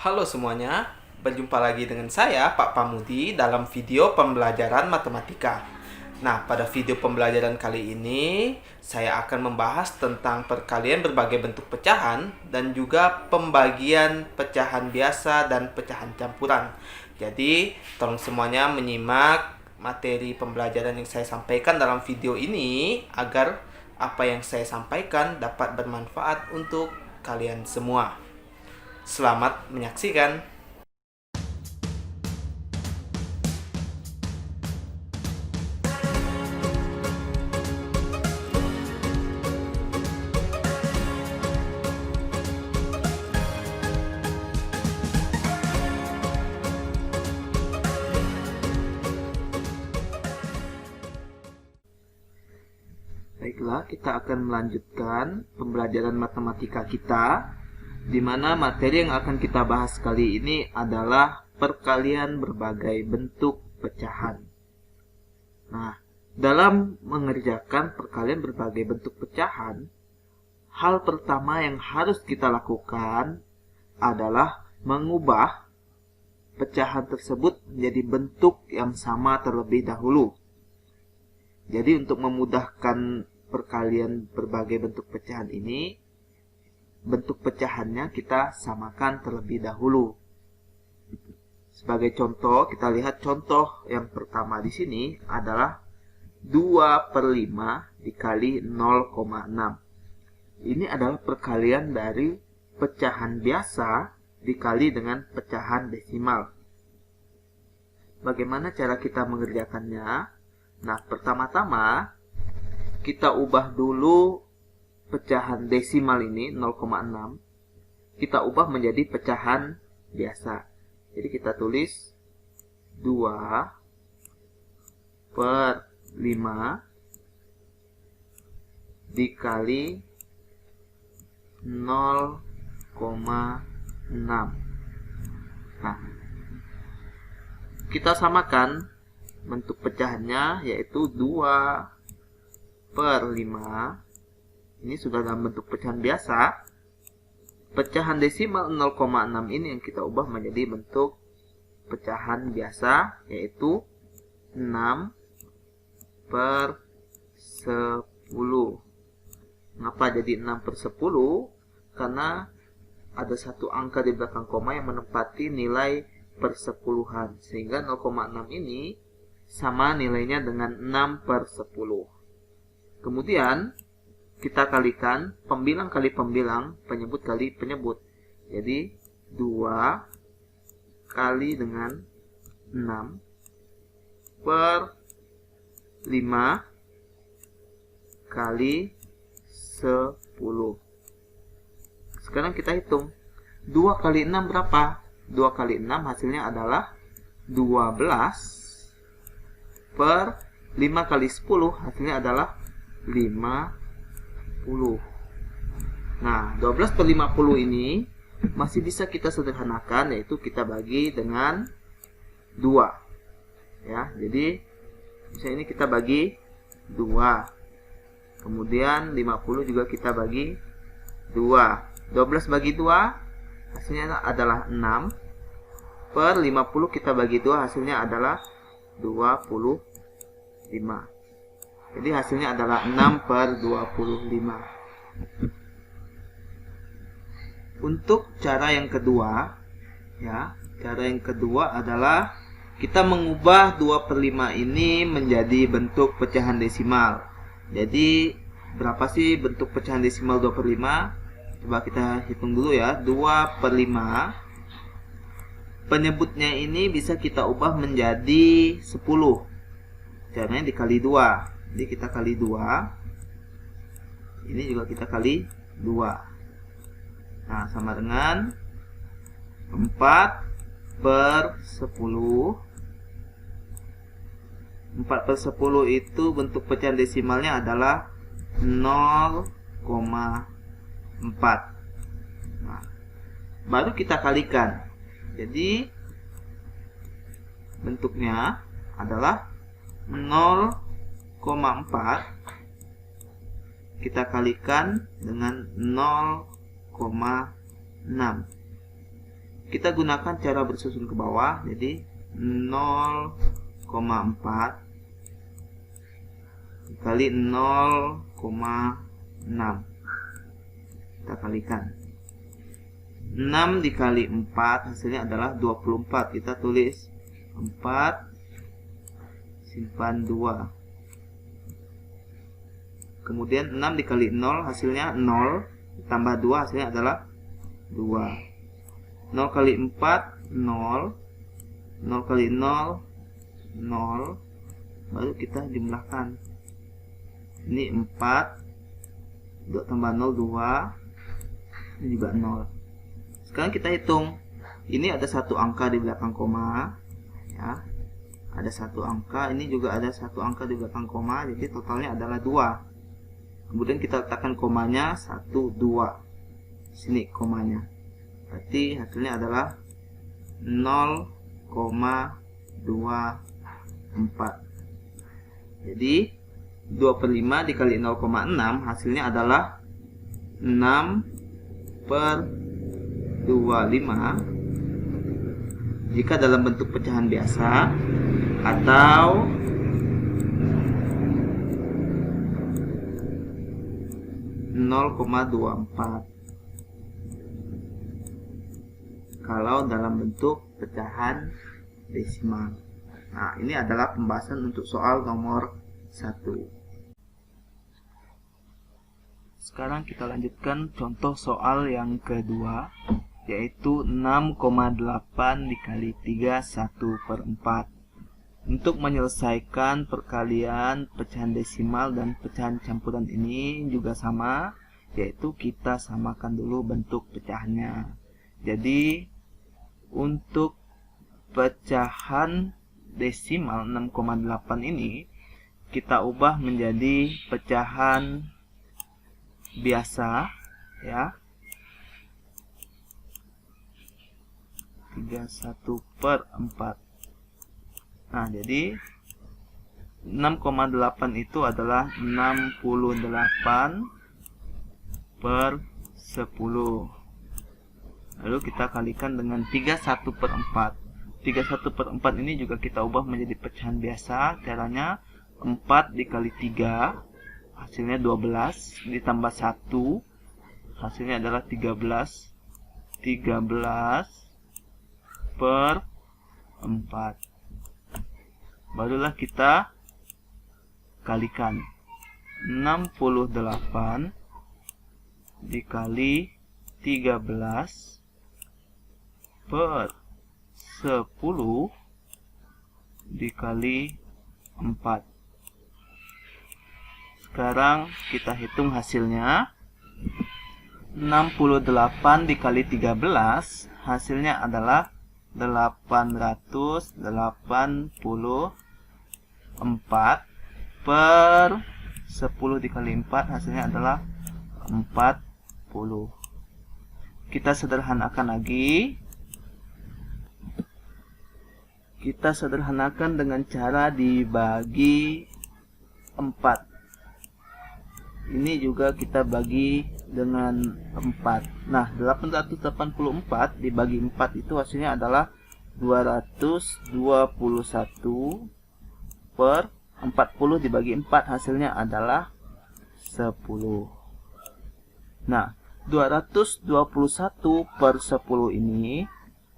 Halo semuanya, berjumpa lagi dengan saya Pak Pamudi dalam video pembelajaran matematika. Nah, pada video pembelajaran kali ini saya akan membahas tentang perkalian berbagai bentuk pecahan dan juga pembagian pecahan biasa dan pecahan campuran. Jadi, tolong semuanya menyimak materi pembelajaran yang saya sampaikan dalam video ini agar apa yang saya sampaikan dapat bermanfaat untuk kalian semua. Selamat menyaksikan. Baiklah, kita akan melanjutkan pembelajaran matematika kita, di mana materi yang akan kita bahas kali ini adalah perkalian berbagai bentuk pecahan. Nah, dalam mengerjakan perkalian berbagai bentuk pecahan, hal pertama yang harus kita lakukan adalah mengubah pecahan tersebut menjadi bentuk yang sama terlebih dahulu. Jadi untuk memudahkan perkalian berbagai bentuk pecahan ini, bentuk pecahannya kita samakan terlebih dahulu. Sebagai contoh, kita lihat contoh yang pertama di sini adalah 2/5 dikali 0,6. Ini adalah perkalian dari pecahan biasa dikali dengan pecahan desimal. Bagaimana cara kita mengerjakannya? Nah, pertama-tama kita ubah dulu pecahan desimal ini 0,6. Kita ubah menjadi pecahan biasa. Jadi kita tulis 2/5 dikali 0,6. Nah, kita samakan bentuk pecahannya, yaitu 2/5. Ini sudah dalam bentuk pecahan biasa. Pecahan desimal 0,6 ini yang kita ubah menjadi bentuk pecahan biasa, yaitu 6/10. Mengapa jadi 6/10? Karena ada satu angka di belakang koma yang menempati nilai persepuluhan, sehingga 0,6 ini sama nilainya dengan 6/10. Kemudian kita kalikan pembilang kali pembilang, penyebut kali penyebut. Jadi 2 kali dengan 6/5 kali 10. Sekarang kita hitung. 2 kali 6 berapa? 2 kali 6 hasilnya adalah 12. Per 5 kali 10 hasilnya adalah 50. Nah, 12/50 ini masih bisa kita sederhanakan, yaitu kita bagi dengan 2. Ya, jadi misalnya ini kita bagi 2. Kemudian 50 juga kita bagi 2. 12 bagi 2 hasilnya adalah 6. Per 50 kita bagi 2 hasilnya adalah 25. Jadi hasilnya adalah 6/25. Untuk cara yang kedua, ya, cara yang kedua adalah kita mengubah 2/5 ini menjadi bentuk pecahan desimal. Jadi berapa sih bentuk pecahan desimal 2/5? Coba kita hitung dulu ya. 2/5 penyebutnya ini bisa kita ubah menjadi 10. Caranya dikali 2. Jadi kita kali 2. Ini juga kita kali 2. Nah, sama dengan 4/10. 4/10 itu bentuk pecahan desimalnya adalah 0,4. Nah, baru kita kalikan. Jadi bentuknya adalah 0,4 kita kalikan dengan 0,6. kita gunakan cara bersusun ke bawah. Jadi 0,4 dikali 0,6, kita kalikan. 6 dikali 4 hasilnya adalah 24. Kita tulis 4 simpan 2. Kemudian 6 dikali 0 hasilnya 0, tambah 2 hasilnya adalah 2. 0 kali 4 0, 0 kali 0 0, baru kita jumlahkan. Ini 4, 2 tambah 0 2, ini juga 0. Sekarang kita hitung. Ini ada satu angka di belakang koma, ya. Ada satu angka, ini juga ada satu angka di belakang koma, jadi totalnya adalah 2. Kemudian kita letakkan komanya 1 2. Sini komanya. Berarti hasilnya adalah 0,24. Jadi 2/5 dikali 0,6 hasilnya adalah 6/25 jika dalam bentuk pecahan biasa, atau 0,24 kalau dalam bentuk pecahan desimal. Nah, ini adalah pembahasan untuk soal nomor 1. Sekarang kita lanjutkan contoh soal yang kedua, yaitu 6,8 dikali 3 1/4. Untuk menyelesaikan perkalian pecahan desimal dan pecahan campuran ini juga sama, yaitu kita samakan dulu bentuk pecahannya. Jadi untuk pecahan desimal 6,8 ini kita ubah menjadi pecahan biasa, ya. 31/4. Nah, jadi 6,8 itu adalah 68/10. Lalu kita kalikan dengan 31/4. 31/4 ini juga kita ubah menjadi pecahan biasa. Caranya 4 dikali 3 hasilnya 12, ditambah 1 hasilnya adalah 13. 13/4. Barulah kita kalikan 68 dikali 13/10 dikali 4. Sekarang kita hitung hasilnya. 68 dikali 13 hasilnya adalah 884/10 dikali 4 hasilnya adalah 40. Kita sederhanakan lagi. Kita sederhanakan dengan cara dibagi 4. Ini juga kita bagi dengan 4. Nah, 884 dibagi 4 itu hasilnya adalah 221/40 dibagi 4 hasilnya adalah 10. Nah, 221/10 ini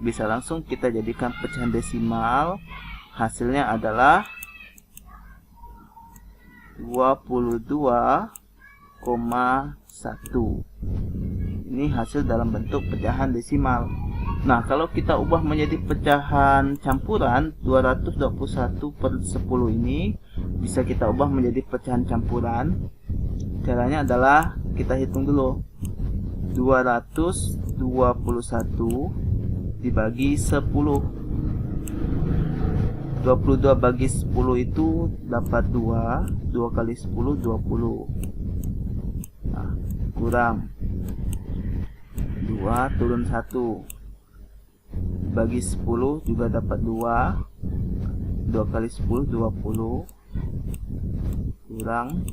bisa langsung kita jadikan pecahan desimal. Hasilnya adalah 22,1. Ini hasil dalam bentuk pecahan desimal. Nah, kalau kita ubah menjadi pecahan campuran, 221/10 ini bisa kita ubah menjadi pecahan campuran. Caranya adalah kita hitung dulu. 221 dibagi 10. 22 bagi 10 itu dapat 2. 2 kali 10 20. Nah, kurang 2 turun 1. Bagi 10 juga dapat 2. 2 kali 10 20. Kurang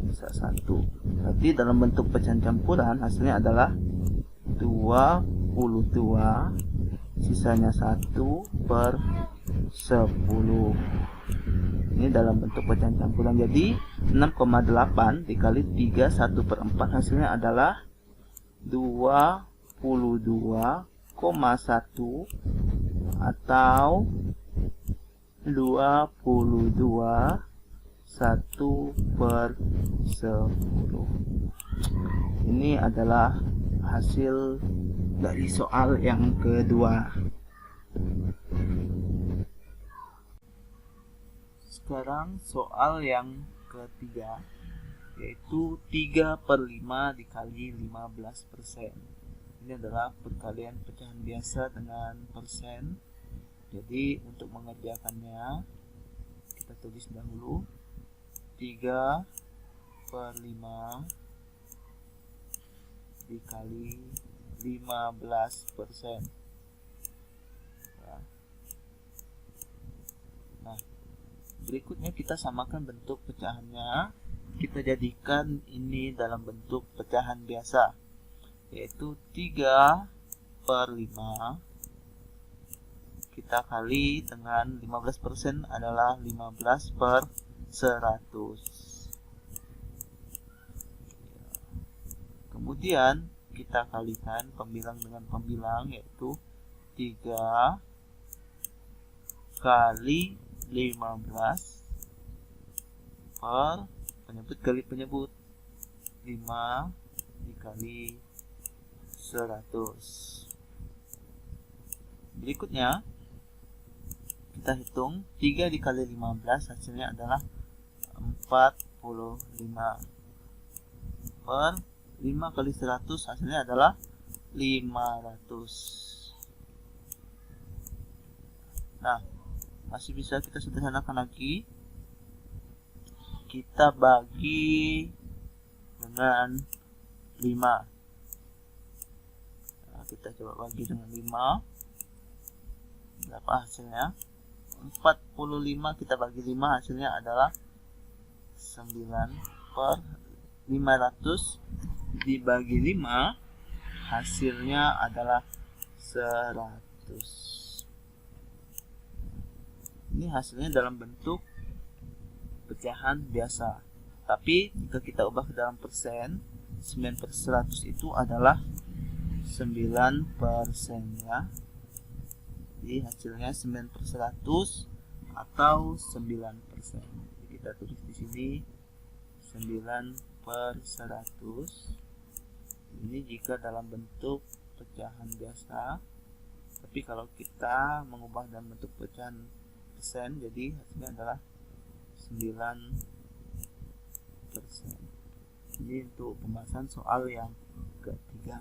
bisa 1. Tapi dalam bentuk pecahan campuran hasilnya adalah 22 sisanya 1/10. Ini dalam bentuk pecahan campuran. Jadi 6,8 dikali 3 1/4 hasilnya adalah 22,1 atau 22 1/10. Ini adalah hasil dari soal yang kedua. Sekarang soal yang ketiga, yaitu 3/5 dikali 15%. Ini adalah perkalian pecahan biasa dengan persen. Jadi untuk mengerjakannya, kita tulis dahulu 3/5 dikali 15%. Nah, berikutnya kita samakan bentuk pecahannya. Kita jadikan ini dalam bentuk pecahan biasa, yaitu 3/5 kita kali dengan 15% adalah 15/100. Kemudian kita kalikan pembilang dengan pembilang, yaitu 3 kali 15 per penyebut kali penyebut, 5 dikali 100. Berikutnya kita hitung 3 dikali 15 hasilnya adalah 45 per 5 kali 100 hasilnya adalah 500. Nah, masih bisa kita sederhanakan lagi. Kita bagi dengan 5. Nah, kita coba bagi dengan 5. Berapa hasilnya? 45 kita bagi 5 hasilnya adalah 9/500 dibagi 5 hasilnya adalah 100. Ini hasilnya dalam bentuk pecahan biasa. Tapi jika kita ubah ke dalam persen, 9/100 itu adalah 9% ya. Jadi hasilnya 9/100 atau 9%. Jadi kita tulis di sini 9/100. Ini jika dalam bentuk pecahan biasa. Tapi kalau kita mengubah dalam bentuk pecahan persen, jadi hasilnya adalah 9%. Ini untuk pembahasan soal yang ketiga.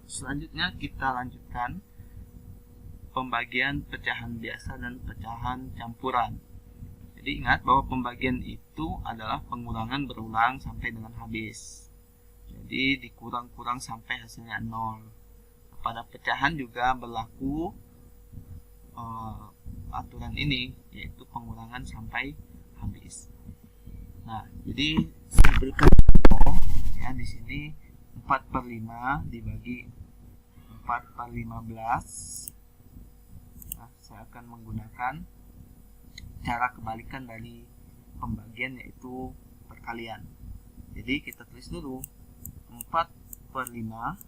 Selanjutnya kita lanjutkan pembagian pecahan biasa dan pecahan campuran. Jadi ingat bahwa pembagian itu adalah pengurangan berulang sampai dengan habis. Jadi dikurang-kurang sampai hasilnya 0. Pada pecahan juga berlaku aturan ini, yaitu pengurangan sampai habis. Nah, jadi saya berikan contoh ya di sini 4/5 dibagi 4/15. Nah, saya akan menggunakan cara kebalikan dari pembagian, yaitu perkalian. Jadi kita tulis dulu 4/5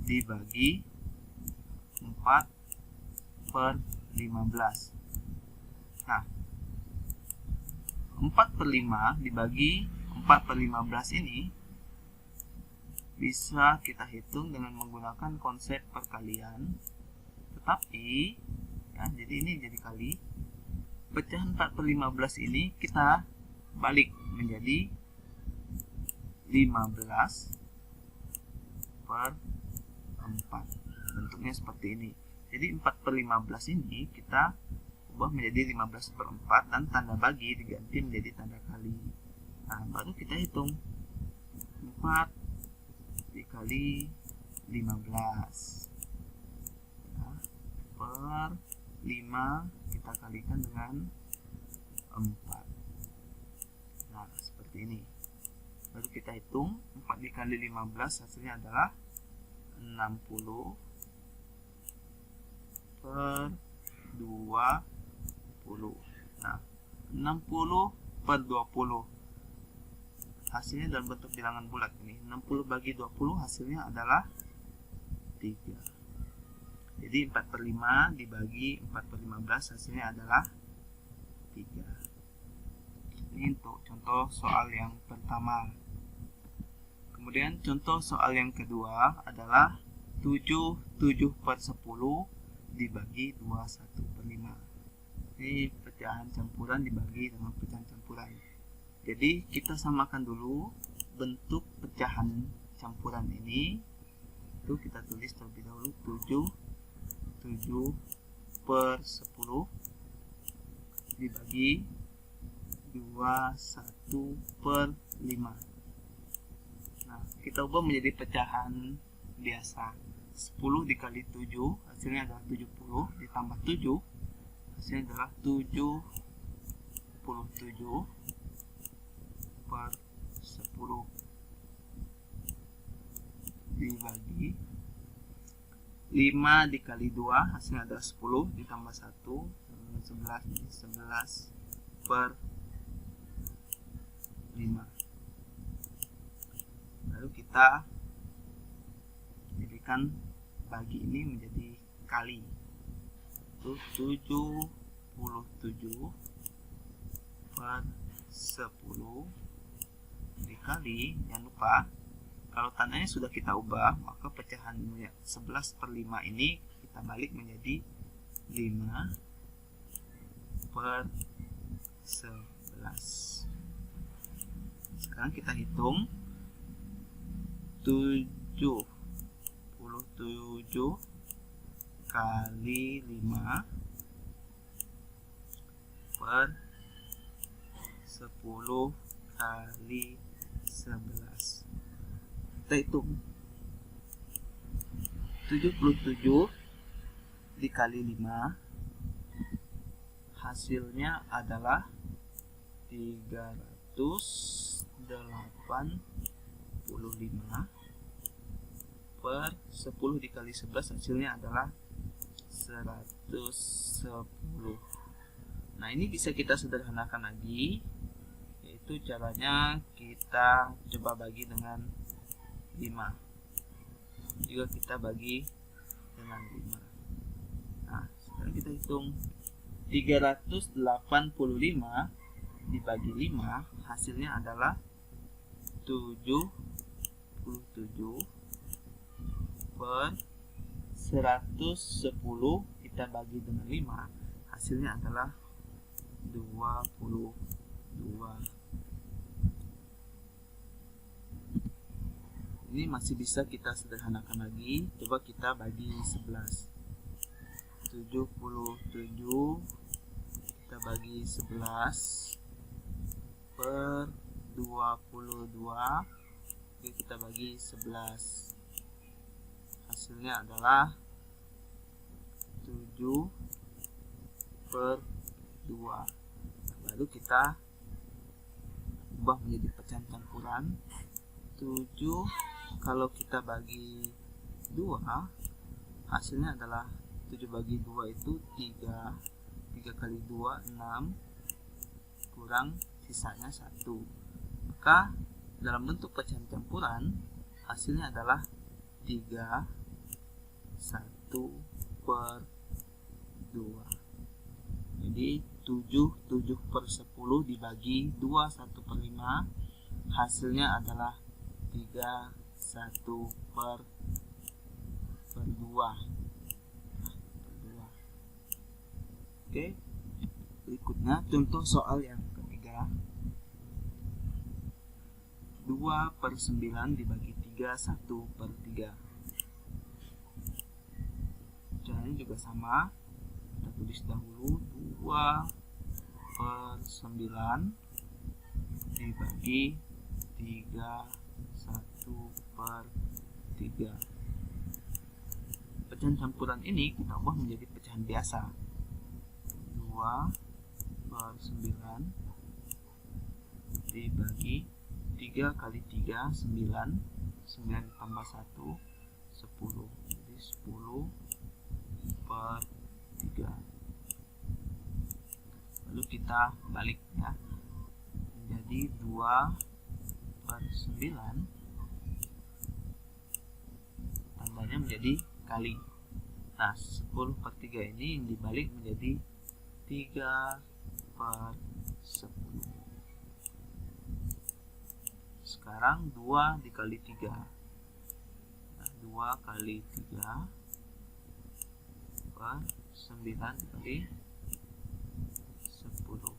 dibagi 4/15. Nah, 4/5 dibagi 4/15 ini bisa kita hitung dengan menggunakan konsep perkalian. Tetapi ya, jadi ini jadi kali. Pecahan 4/15 ini kita balik menjadi 15/4. Bentuknya seperti ini. Jadi 4/15 ini kita ubah menjadi 15/4 dan tanda bagi diganti menjadi tanda kali. Nah, baru kita hitung 4 dikali 15 ya, per 5 kita kalikan dengan 4. Nah, seperti ini. Baru kita hitung 4 dikali 15 hasilnya adalah 60 per 20. Nah, 60 per 20 hasilnya dalam bentuk bilangan bulat ini. 60 bagi 20 hasilnya adalah 3. Jadi 4 per 5 dibagi 4 per 15 hasilnya adalah 3. Ini untuk contoh soal yang pertama. Kemudian contoh soal yang kedua adalah 7 per 10 dibagi 21 per 5. Ini pecahan campuran dibagi dengan pecahan campuran. Jadi kita samakan dulu bentuk pecahan campuran ini. Itu kita tulis terlebih dahulu 7 per 10 dibagi 21 per 5. Nah, kita ubah menjadi pecahan biasa. 10 dikali 7 hasilnya adalah 70, ditambah 7 hasilnya adalah 77 per 10 dibagi 5 dikali 2 hasilnya adalah 10, ditambah 1 11 per 5. Lalu kita jadikan bagi ini menjadi kali. Itu 77 per 10 dikali, jangan lupa kalau tandanya sudah kita ubah, maka pecahan 11 per 5 ini kita balik menjadi 5 per 11. Sekarang kita hitung 77 kali 5 per 10 kali 11. Kita hitung 77 dikali 5 hasilnya adalah 385 per 10 dikali 11 hasilnya adalah 110. Nah, ini bisa kita sederhanakan lagi, yaitu caranya kita coba bagi dengan 5. Juga kita bagi dengan 5. Nah, sekarang kita hitung 385 dibagi 5 hasilnya adalah 77 per 110 kita bagi dengan 5 hasilnya adalah 22. Ini masih bisa kita sederhanakan lagi. Coba kita bagi 11. 77 kita bagi 11 per 22. Oke, kita bagi 11. Hasilnya adalah 7 per 2. Lalu kita ubah menjadi pecahan campuran. 7 kalau kita bagi 2 hasilnya adalah 7 bagi 2 itu 3. 3 kali 2 6 kurang sisanya 1. Maka dalam bentuk pecahan campuran hasilnya adalah 3 1 per 2. Jadi 7 per 10 dibagi 2 1 per 5 hasilnya adalah 3 1 per 2. Oke, berikutnya contoh soal yang ketiga. 2 per 9 dibagi 3 1 per 3. Caranya juga sama. Kita tulis dahulu 2 per 9 dibagi 3 1 per 3. Pecahan campuran ini kita ubah menjadi pecahan biasa. 2 per 9 dibagi 3 kali 3 9 9 ditambah 1 10. Jadi 10 per 3. Lalu kita balik ya. Jadi 2 per 9 tandanya menjadi kali. Nah, 10 per 3 ini yang dibalik menjadi 3 per 10. Sekarang 2 dikali 3. Nah, 2 kali 3 per 9 dikali 10.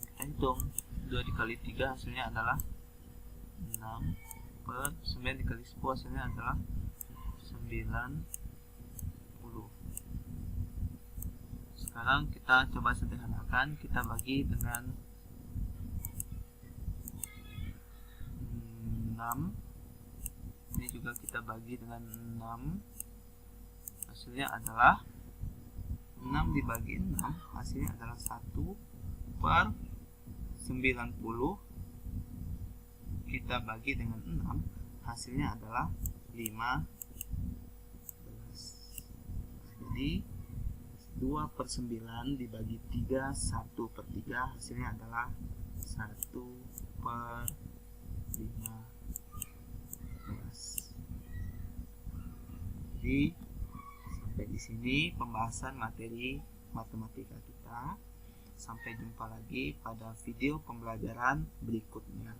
Kita hitung 2 dikali 3 hasilnya adalah 6 per 9 dikali 10 hasilnya adalah 90. Sekarang kita coba sederhanakan, kita bagi dengan 6. Ini juga kita bagi dengan 6. Hasilnya adalah 6 dibagi 6 hasilnya adalah 1 per 90. Kita bagi dengan 6 hasilnya adalah 15. Jadi 2 per 9 dibagi 3, 1 per 3 hasilnya adalah 1 per 15. Jadi sampai di sini pembahasan materi matematika kita. Sampai jumpa lagi pada video pembelajaran berikutnya.